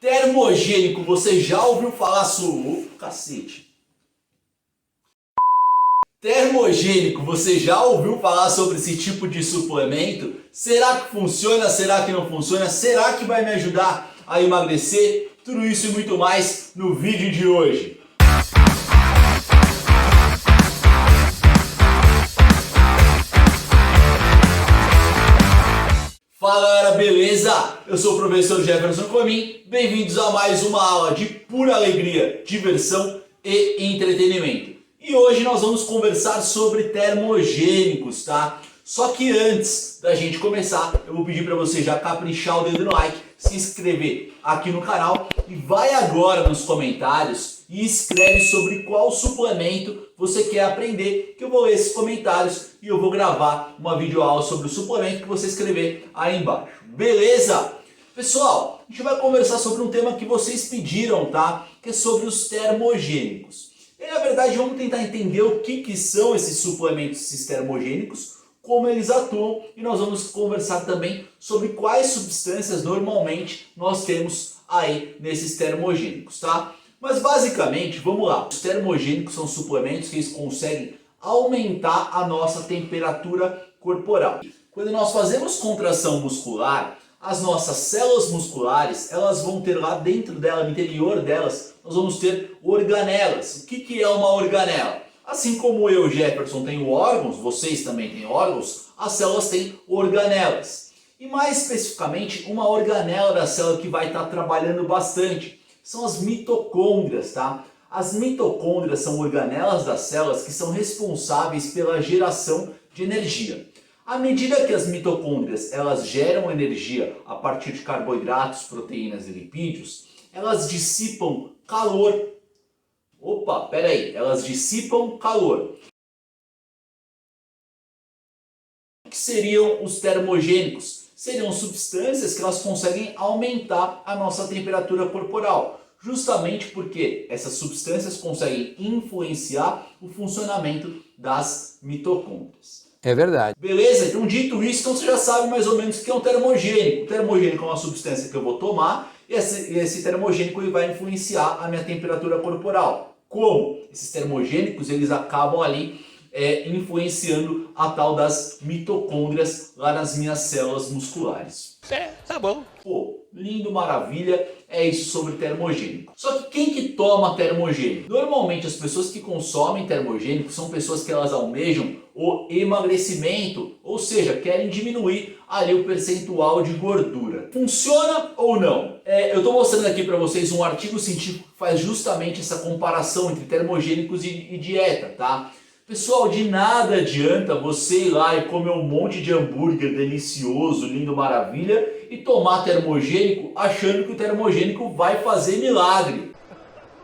Termogênico, você já ouviu falar sobre... cacete. Termogênico, você já ouviu falar sobre esse tipo de suplemento? Será que funciona? Será que não funciona? Será que vai me ajudar a emagrecer? Tudo isso e muito mais no vídeo de hoje. Fala galera, beleza? Eu sou o professor Jefferson Comin, bem-vindos a mais uma aula de pura alegria, diversão e entretenimento. E hoje nós vamos conversar sobre termogênicos, tá? Só que antes da gente começar, eu vou pedir para você já caprichar o dedo no like, se inscrever aqui no canal e vai agora nos comentários e escreve sobre qual suplemento você quer aprender, que eu vou ler esses comentários e eu vou gravar uma videoaula sobre o suplemento que você escrever aí embaixo. Beleza? Pessoal, a gente vai conversar sobre um tema que vocês pediram, tá? Que é sobre os termogênicos. E na verdade vamos tentar entender o que são esses suplementos, esses termogênicos, como eles atuam, e nós vamos conversar também sobre quais substâncias normalmente nós temos aí nesses termogênicos, tá? Mas basicamente, vamos lá, os termogênicos são suplementos que eles conseguem aumentar a nossa temperatura corporal. Quando nós fazemos contração muscular, as nossas células musculares, elas vão ter lá dentro dela, no interior delas, nós vamos ter organelas. O que é uma organela? Assim como eu, Jefferson, tenho órgãos, vocês também têm órgãos, as células têm organelas. E mais especificamente, uma organela da célula que vai estar trabalhando bastante são as mitocôndrias, tá? As mitocôndrias são organelas das células que são responsáveis pela geração de energia. À medida que as mitocôndrias elas geram energia a partir de carboidratos, proteínas e lipídios, elas dissipam calor. Opa, peraí, elas dissipam calor. O que seriam os termogênicos? Seriam substâncias que elas conseguem aumentar a nossa temperatura corporal. Justamente porque essas substâncias conseguem influenciar o funcionamento das mitocôndrias. É verdade. Beleza? Então dito isso, então você já sabe mais ou menos o que é um termogênico. O termogênico é uma substância que eu vou tomar e esse termogênico ele vai influenciar a minha temperatura corporal. Como? Esses termogênicos eles acabam ali influenciando a tal das mitocôndrias lá nas minhas células musculares. Tá bom. Pô, lindo, maravilha, é isso sobre termogênico. Só que quem que toma termogênico? Normalmente as pessoas que consomem termogênico são pessoas que elas almejam o emagrecimento, ou seja, querem diminuir ali o percentual de gordura. Funciona ou não? Eu estou mostrando aqui para vocês um artigo científico que faz justamente essa comparação entre termogênicos e dieta, tá? Pessoal, de nada adianta você ir lá e comer um monte de hambúrguer delicioso, lindo, maravilha, e tomar termogênico achando que o termogênico vai fazer milagre.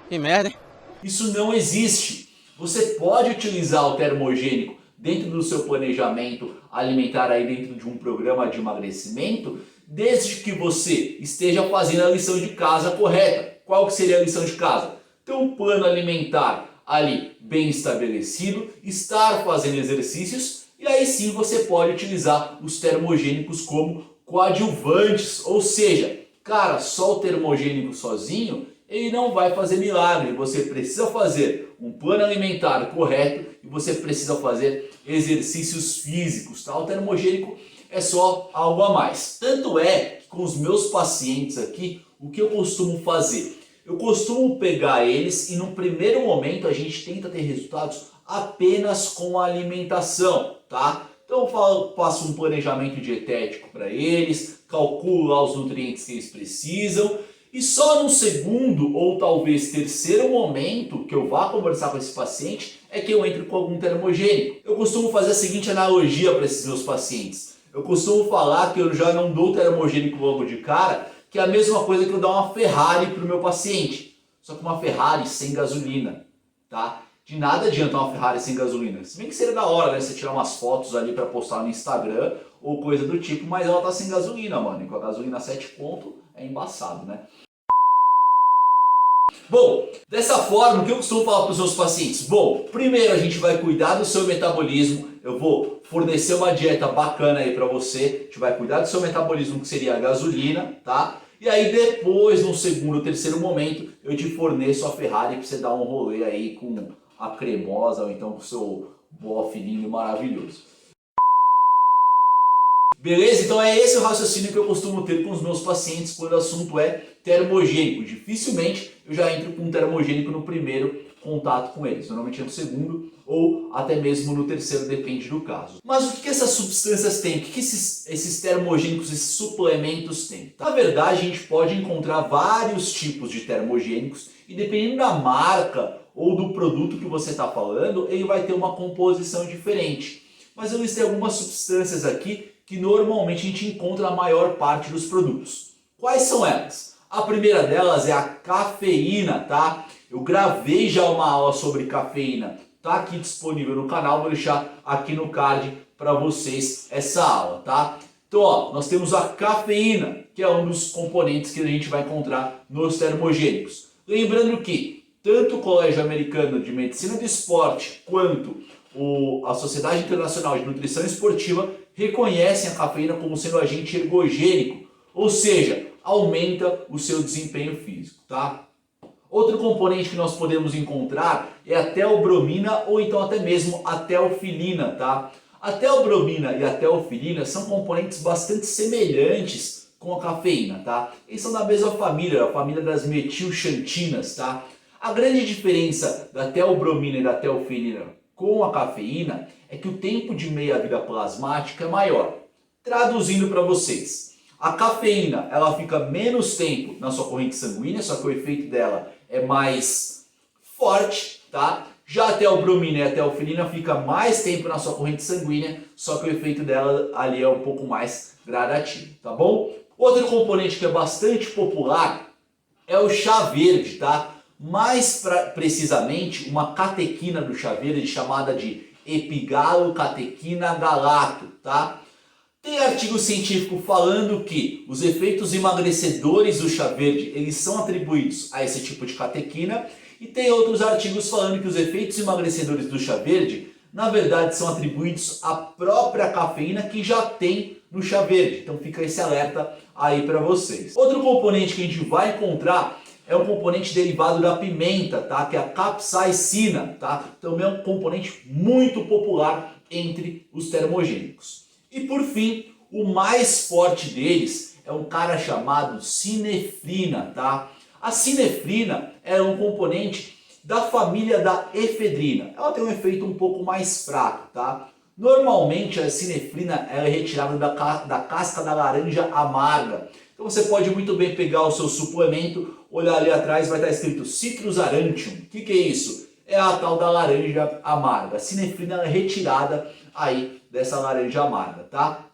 Que merda, hein? Isso não existe. Você pode utilizar o termogênico dentro do seu planejamento alimentar aí dentro de um programa de emagrecimento, desde que você esteja fazendo a lição de casa correta. Qual que seria a lição de casa? Ter um plano alimentar ali bem estabelecido, estar fazendo exercícios e aí sim você pode utilizar os termogênicos como coadjuvantes, ou seja, cara, só o termogênico sozinho ele não vai fazer milagre, você precisa fazer um plano alimentar correto e você precisa fazer exercícios físicos, tá? O termogênico é só algo a mais. Tanto é que com os meus pacientes aqui, o que eu costumo fazer? Eu costumo pegar eles e num primeiro momento a gente tenta ter resultados apenas com a alimentação, tá? Então eu faço um planejamento dietético para eles, calculo lá os nutrientes que eles precisam e só no segundo ou talvez terceiro momento que eu vá conversar com esse paciente é que eu entro com algum termogênico. Eu costumo fazer a seguinte analogia para esses meus pacientes. Eu costumo falar que eu já não dou termogênico logo de cara, que é a mesma coisa que eu dar uma Ferrari para o meu paciente. Só que uma Ferrari sem gasolina, tá? De nada adianta uma Ferrari sem gasolina. Se bem que seria da hora, né? Você tirar umas fotos ali para postar no Instagram ou coisa do tipo, mas ela tá sem gasolina, mano. E com a gasolina 7 pontos é embaçado, né? Bom, dessa forma, o que eu costumo falar para os meus pacientes? Bom, primeiro a gente vai cuidar do seu metabolismo, eu vou fornecer uma dieta bacana aí para você, a gente vai cuidar do seu metabolismo, que seria a gasolina, tá? E aí depois, no segundo ou terceiro momento, eu te forneço a Ferrari para você dar um rolê aí com a cremosa ou então com o seu bofe lindo e maravilhoso. Beleza? Então é esse o raciocínio que eu costumo ter com os meus pacientes quando o assunto é termogênico. Dificilmente eu já entro com um termogênico no primeiro contato com eles. Normalmente é no segundo ou até mesmo no terceiro, depende do caso. Mas o que essas substâncias têm? O que esses termogênicos, esses suplementos têm? Na verdade, a gente pode encontrar vários tipos de termogênicos e dependendo da marca ou do produto que você está falando, ele vai ter uma composição diferente. Mas eu listei algumas substâncias aqui que normalmente a gente encontra na maior parte dos produtos. Quais são elas? A primeira delas é a cafeína, tá? Eu gravei já uma aula sobre cafeína, tá aqui disponível no canal, vou deixar aqui no card para vocês essa aula, tá? Então, ó, nós temos a cafeína, que é um dos componentes que a gente vai encontrar nos termogênicos. Lembrando que tanto o Colégio Americano de Medicina do Esporte quanto a Sociedade Internacional de Nutrição Esportiva reconhecem a cafeína como sendo agente ergogênico, ou seja, aumenta o seu desempenho físico, tá? Outro componente que nós podemos encontrar é a teobromina ou então até mesmo a teofilina, tá? A teobromina e a teofilina são componentes bastante semelhantes com a cafeína, tá? Eles são da mesma família, a família das metilxantinas, tá? A grande diferença da teobromina e da teofilina com a cafeína é que o tempo de meia-vida plasmática é maior. Traduzindo para vocês, a cafeína ela fica menos tempo na sua corrente sanguínea, só que o efeito dela é mais forte, tá? Já a teobromina e a teofilina fica mais tempo na sua corrente sanguínea, só que o efeito dela ali é um pouco mais gradativo, tá bom? Outro componente que é bastante popular é o chá verde, tá? Mais precisamente uma catequina do chá verde chamada de epigalocatequina galato, tá? Tem artigo científico falando que os efeitos emagrecedores do chá verde eles são atribuídos a esse tipo de catequina e tem outros artigos falando que os efeitos emagrecedores do chá verde na verdade são atribuídos à própria cafeína que já tem no chá verde. Então fica esse alerta aí para vocês. Outro componente que a gente vai encontrar é um componente derivado da pimenta, tá? Que é a capsaicina, tá? Também é um componente muito popular entre os termogênicos. E por fim, o mais forte deles é um cara chamado sinefrina, tá? A sinefrina é um componente da família da efedrina. Ela tem um efeito um pouco mais fraco, tá? Normalmente a sinefrina é retirada da casca da laranja amarga. Então você pode muito bem pegar o seu suplemento, olhar ali atrás, vai estar escrito Citrus aurantium. O que é isso? É a tal da laranja amarga. A sinefrina é retirada aí dessa laranja amarga, tá?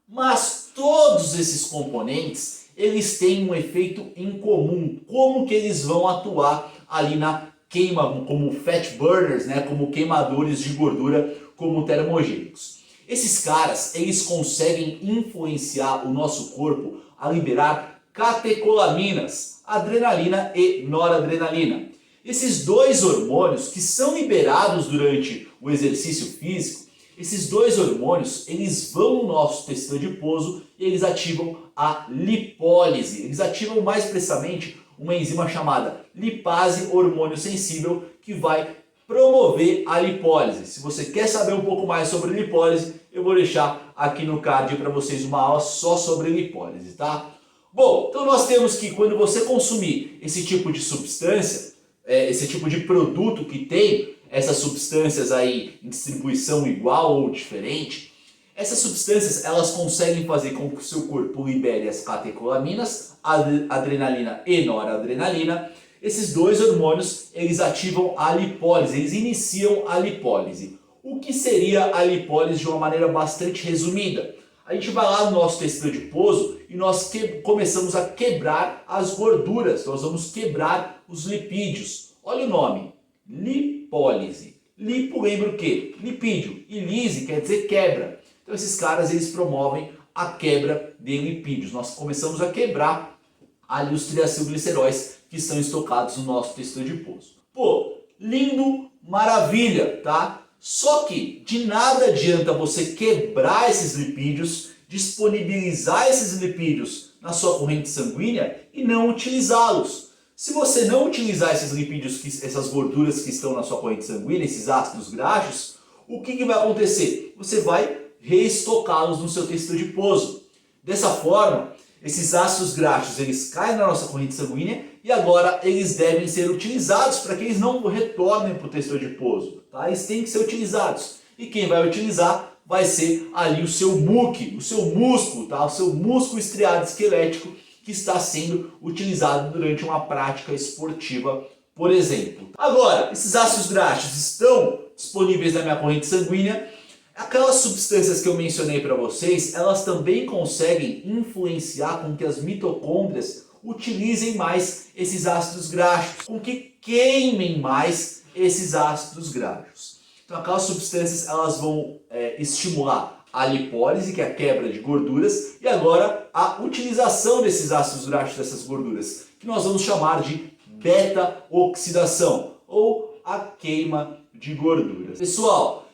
Mas todos esses componentes, eles têm um efeito em comum. Como que eles vão atuar ali na queima, como fat burners, né? Como queimadores de gordura, como termogênicos. Esses caras, eles conseguem influenciar o nosso corpo a liberar catecolaminas, adrenalina e noradrenalina. Esses dois hormônios que são liberados durante o exercício físico, esses dois hormônios, eles vão no nosso tecido adiposo e eles ativam a lipólise. Eles ativam mais precisamente uma enzima chamada lipase hormônio sensível que vai promover a lipólise. Se você quer saber um pouco mais sobre lipólise, eu vou deixar aqui no card para vocês uma aula só sobre lipólise, tá? Bom, então nós temos que quando você consumir esse tipo de substância, esse tipo de produto que tem essas substâncias aí em distribuição igual ou diferente, essas substâncias elas conseguem fazer com que o seu corpo libere as catecolaminas, adrenalina e noradrenalina. Esses dois hormônios, eles ativam a lipólise, eles iniciam a lipólise. O que seria a lipólise de uma maneira bastante resumida? A gente vai lá no nosso tecido adiposo e nós começamos a quebrar as gorduras, nós vamos quebrar os lipídios. Olha o nome, lipólise. Lipo lembra o quê? Lipídio. E lise quer dizer quebra. Então esses caras eles promovem a quebra de lipídios. Nós começamos a quebrar ali os triacilgliceróis que estão estocados no nosso tecido adiposo. Pô, lindo, maravilha, tá? Só que de nada adianta você quebrar esses lipídios, disponibilizar esses lipídios na sua corrente sanguínea e não utilizá-los. Se você não utilizar esses lipídios, essas gorduras que estão na sua corrente sanguínea, esses ácidos graxos, o que vai acontecer? Você vai reestocá-los no seu tecido adiposo. Dessa forma, esses ácidos graxos eles caem na nossa corrente sanguínea e agora eles devem ser utilizados para que eles não retornem para o tecido adiposo. Tá? Eles têm que ser utilizados. E quem vai utilizar vai ser ali o seu muque, o seu músculo, tá? O seu músculo estriado esquelético que está sendo utilizado durante uma prática esportiva, por exemplo. Agora, esses ácidos graxos estão disponíveis na minha corrente sanguínea. Aquelas substâncias que eu mencionei para vocês, elas também conseguem influenciar com que as mitocôndrias utilizem mais esses ácidos graxos, com que queimem mais esses ácidos graxos. Então aquelas substâncias elas vão estimular a lipólise, que é a quebra de gorduras, e agora a utilização desses ácidos graxos, dessas gorduras, que nós vamos chamar de beta-oxidação, ou a queima de gorduras. Pessoal,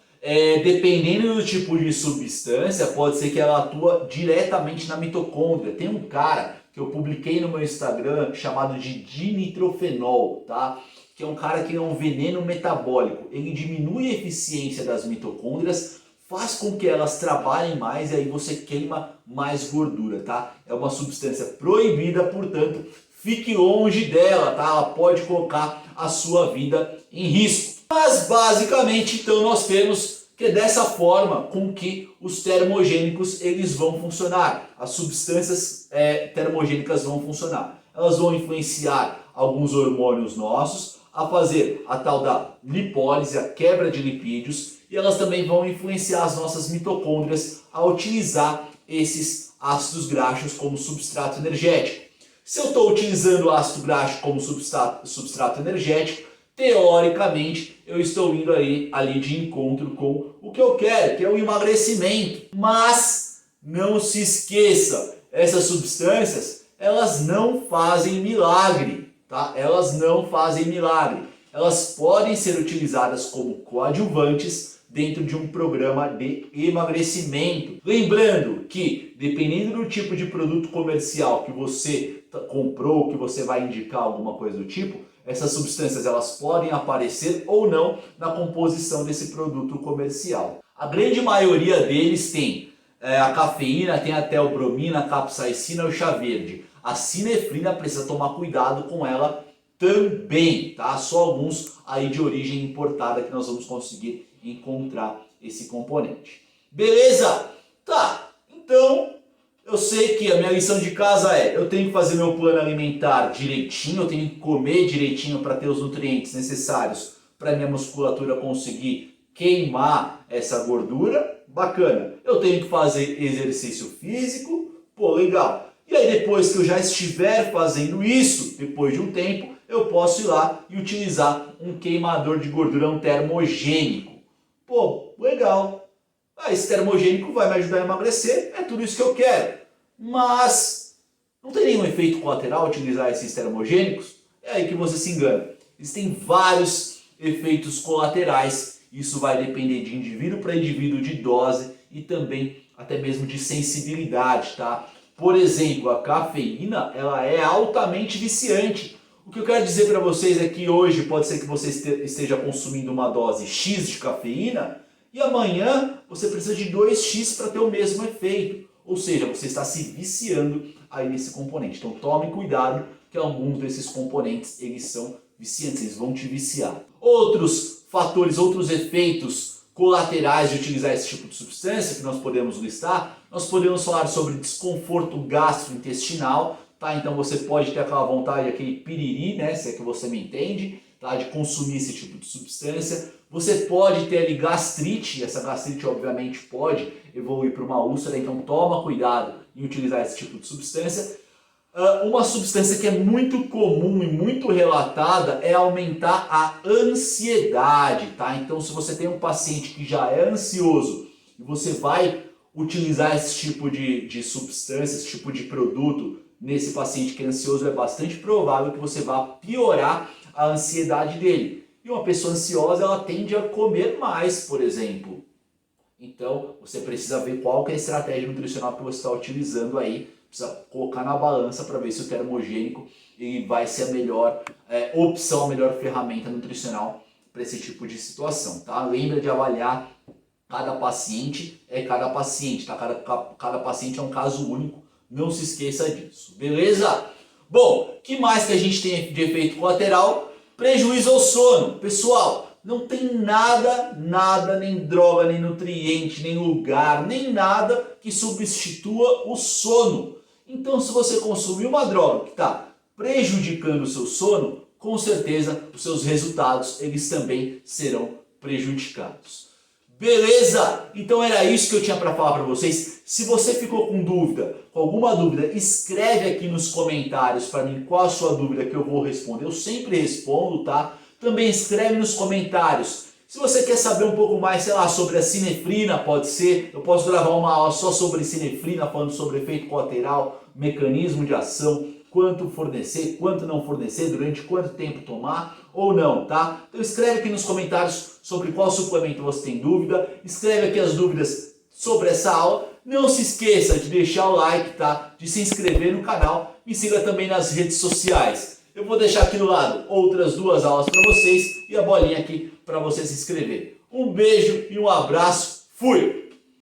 dependendo do tipo de substância, pode ser que ela atua diretamente na mitocôndria. Tem um cara que eu publiquei no meu Instagram chamado de dinitrofenol, tá? Que é um cara que é um veneno metabólico. Ele diminui a eficiência das mitocôndrias, faz com que elas trabalhem mais e aí você queima mais gordura, tá? É uma substância proibida, portanto, fique longe dela, tá? Ela pode colocar a sua vida em risco. Mas basicamente, então, nós temos que é dessa forma com que os termogênicos eles vão funcionar. As substâncias termogênicas vão funcionar. Elas vão influenciar alguns hormônios nossos a fazer a tal da lipólise, a quebra de lipídios, e elas também vão influenciar as nossas mitocôndrias a utilizar esses ácidos graxos como substrato energético. Se eu estou utilizando o ácido graxo como substrato energético, teoricamente eu estou indo ali de encontro com o que eu quero, que é o emagrecimento. Mas não se esqueça, essas substâncias elas não fazem milagre, tá? Elas não fazem milagre. Elas podem ser utilizadas como coadjuvantes dentro de um programa de emagrecimento. Lembrando que, dependendo do tipo de produto comercial que você comprou, que você vai indicar alguma coisa do tipo, essas substâncias elas podem aparecer ou não na composição desse produto comercial. A grande maioria deles tem a cafeína, tem até o bromina, a capsaicina e o chá verde. A sinefrina precisa tomar cuidado com ela também, tá? Só alguns aí de origem importada que nós vamos conseguir encontrar esse componente. Beleza? Tá, então eu sei que a minha lição de casa eu tenho que fazer meu plano alimentar direitinho, eu tenho que comer direitinho para ter os nutrientes necessários para minha musculatura conseguir queimar essa gordura. Bacana. Eu tenho que fazer exercício físico, pô, legal. E aí depois que eu já estiver fazendo isso, depois de um tempo, eu posso ir lá e utilizar um queimador de gordura, um termogênico. Pô, legal. Esse termogênico vai me ajudar a emagrecer, é tudo isso que eu quero. Mas não tem nenhum efeito colateral utilizar esses termogênicos? É aí que você se engana. Existem vários efeitos colaterais. Isso vai depender de indivíduo para indivíduo, de dose e também até mesmo de sensibilidade, tá? Por exemplo, a cafeína, ela é altamente viciante. O que eu quero dizer para vocês é que hoje pode ser que você esteja consumindo uma dose X de cafeína e amanhã você precisa de 2x para ter o mesmo efeito. Ou seja, você está se viciando aí nesse componente. Então tome cuidado que alguns desses componentes eles são viciantes, eles vão te viciar. Outros fatores, outros efeitos colaterais de utilizar esse tipo de substância que nós podemos listar, nós podemos falar sobre desconforto gastrointestinal, tá? Então você pode ter aquela vontade, aquele piriri, né, se é que você me entende, tá? De consumir esse tipo de substância. Você pode ter ali gastrite, essa gastrite obviamente pode evoluir para uma úlcera, então toma cuidado em utilizar esse tipo de substância. Uma substância que é muito comum e muito relatada é aumentar a ansiedade, tá? Então se você tem um paciente que já é ansioso e você vai utilizar esse tipo de substância, esse tipo de produto nesse paciente que é ansioso, é bastante provável que você vá piorar a ansiedade dele. E uma pessoa ansiosa, ela tende a comer mais, por exemplo. Então, você precisa ver qual que é a estratégia nutricional que você está utilizando aí, precisa colocar na balança para ver se o termogênico ele vai ser a melhor opção, a melhor ferramenta nutricional para esse tipo de situação, tá? Lembra de avaliar cada paciente, cada paciente, tá? Cada paciente é um caso único, não se esqueça disso, beleza? Bom, que mais que a gente tem de efeito colateral? Prejuízo ao sono. Pessoal, não tem nada, nem droga, nem nutriente, nem lugar, nem nada que substitua o sono. Então, se você consumir uma droga que está prejudicando o seu sono, com certeza os seus resultados eles também serão prejudicados. Beleza? Então era isso que eu tinha para falar para vocês. Se você ficou com dúvida, com alguma dúvida, escreve aqui nos comentários para mim qual a sua dúvida que eu vou responder. Eu sempre respondo, tá? Também escreve nos comentários. Se você quer saber um pouco mais, sei lá, sobre a sinefrina, pode ser. Eu posso gravar uma aula só sobre sinefrina, falando sobre efeito colateral, mecanismo de ação, quanto fornecer, quanto não fornecer, durante quanto tempo tomar ou não, tá? Então escreve aqui nos comentários sobre qual suplemento você tem dúvida, escreve aqui as dúvidas sobre essa aula. Não se esqueça de deixar o like, tá? De se inscrever no canal, me siga também nas redes sociais. Eu vou deixar aqui do lado outras 2 aulas para vocês e a bolinha aqui para você se inscrever. Um beijo e um abraço, fui!